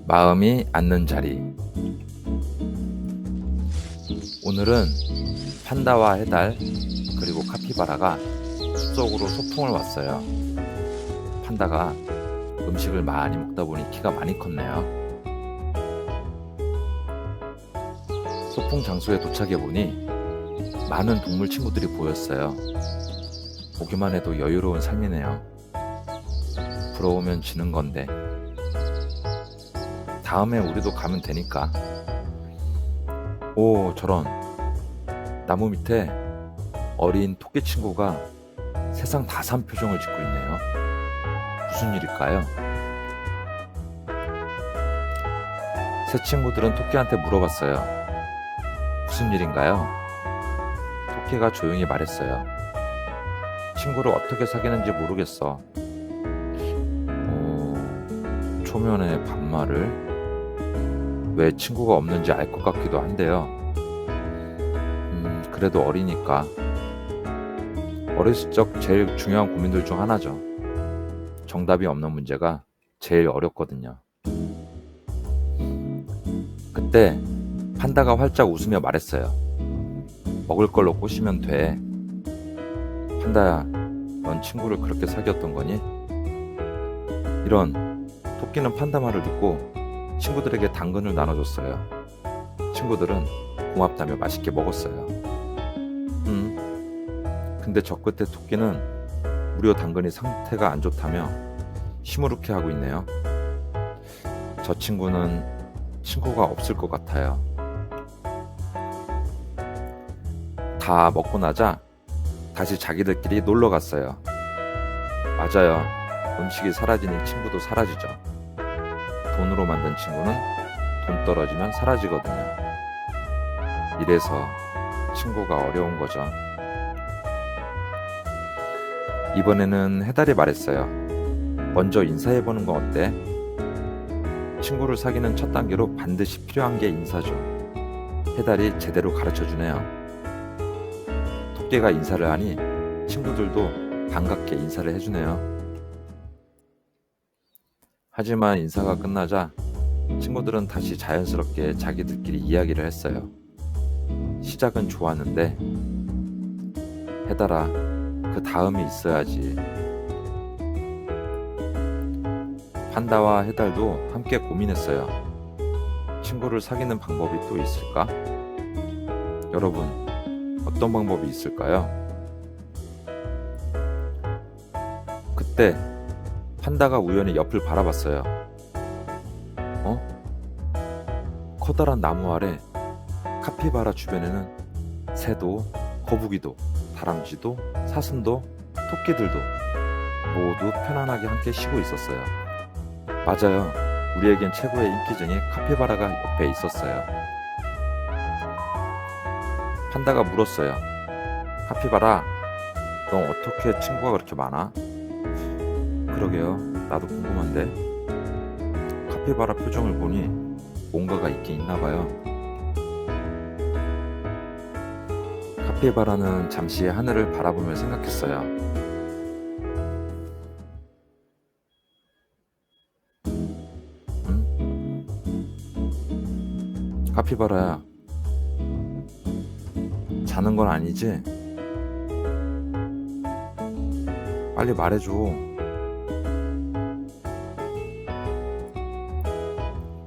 마음이 앉는 자리. 오늘은 판다와 해달 그리고 카피바라가 숲속으로 소풍을 왔어요. 판다가 음식을 많이 먹다 보니 키가 많이 컸네요. 소풍 장소에 도착해 보니 많은 동물 친구들이 보였어요. 보기만 해도 여유로운 삶이네요. 부러우면 지는 건데 다음에 우리도 가면 되니까. 오, 저런. 나무 밑에 어린 토끼 친구가 세상 다 산 표정을 짓고 있네요. 무슨 일일까요? 새 친구들은 토끼한테 물어봤어요. 무슨 일인가요? 토끼가 조용히 말했어요. 친구를 어떻게 사귀는지 모르겠어. 초면에 반말을? 왜 친구가 없는지 알 것 같기도 한데요. 그래도 어리니까. 어렸을 적 제일 중요한 고민들 중 하나죠. 정답이 없는 문제가 제일 어렵거든요. 그때 판다가 활짝 웃으며 말했어요. 먹을 걸로 꼬시면 돼. 판다야, 넌 친구를 그렇게 사귀었던 거니? 이런. 토끼는 판다 말을 듣고 친구들에게 당근을 나눠줬어요. 친구들은 고맙다며 맛있게 먹었어요. 근데 저 끝에 토끼는 무료 당근이 상태가 안 좋다며 시무룩해 하고 있네요. 저 친구는 친구가 없을 것 같아요. 다 먹고 나자 다시 자기들끼리 놀러 갔어요. 맞아요. 음식이 사라지니 친구도 사라지죠. 돈으로 만든 친구는 돈 떨어지면 사라지거든요. 이래서 친구가 어려운 거죠. 이번에는 해달이 말했어요. 먼저 인사해보는 건 어때? 친구를 사귀는 첫 단계로 반드시 필요한 게 인사죠. 해달이 제대로 가르쳐주네요. 토끼가 인사를 하니 친구들도 반갑게 인사를 해주네요. 하지만 인사가 끝나자 친구들은 다시 자연스럽게 자기들끼리 이야기를 했어요. 시작은 좋았는데 해달아, 그 다음이 있어야지. 판다와 해달도 함께 고민했어요. 친구를 사귀는 방법이 또 있을까? 여러분, 어떤 방법이 있을까요? 그때 판다가 우연히 옆을 바라봤어요. 커다란 나무 아래 카피바라 주변에는 새도, 거북이도, 다람쥐도, 사슴도, 토끼들도 모두 편안하게 함께 쉬고 있었어요. 맞아요. 우리에겐 최고의 인기쟁이 카피바라가 옆에 있었어요. 판다가 물었어요. 카피바라, 너 어떻게 친구가 그렇게 많아? 그러게요. 나도 궁금한데. 카피바라 표정을 보니 뭔가가 있긴 있나 봐요. 카피바라는 잠시 하늘을 바라보며 생각했어요. 카피바라야, 자는 건 아니지? 빨리 말해줘.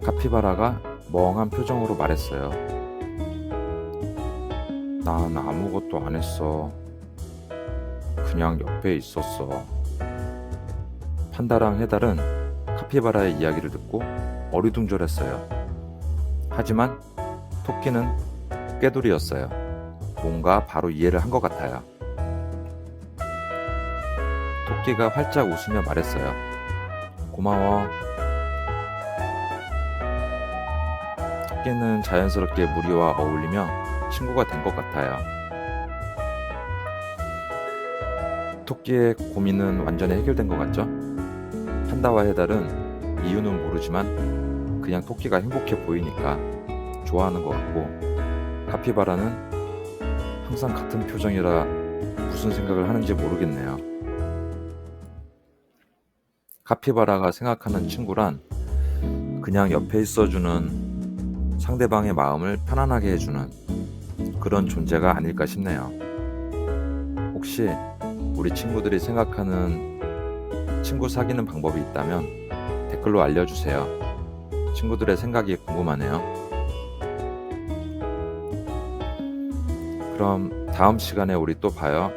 카피바라가 멍한 표정으로 말했어요. 난 아무것도 안 했어. 그냥 옆에 있었어. 판다랑 해달은 카피바라의 이야기를 듣고 어리둥절했어요. 하지만 토끼는 꾀돌이였어요. 뭔가 바로 이해를 한 것 같아요. 토끼가 활짝 웃으며 말했어요. 고마워. 토끼는 자연스럽게 무리와 어울리며 친구가 된 것 같아요. 토끼의 고민은 완전히 해결된 것 같죠? 판다와 해달은 이유는 모르지만 그냥 토끼가 행복해 보이니까 좋아하는 것 같고, 카피바라는 항상 같은 표정이라 무슨 생각을 하는지 모르겠네요. 카피바라가 생각하는 친구란 그냥 옆에 있어주는, 상대방의 마음을 편안하게 해주는 그런 존재가 아닐까 싶네요. 혹시 우리 친구들이 생각하는 친구 사귀는 방법이 있다면 댓글로 알려주세요. 친구들의 생각이 궁금하네요. 그럼 다음 시간에 우리 또 봐요.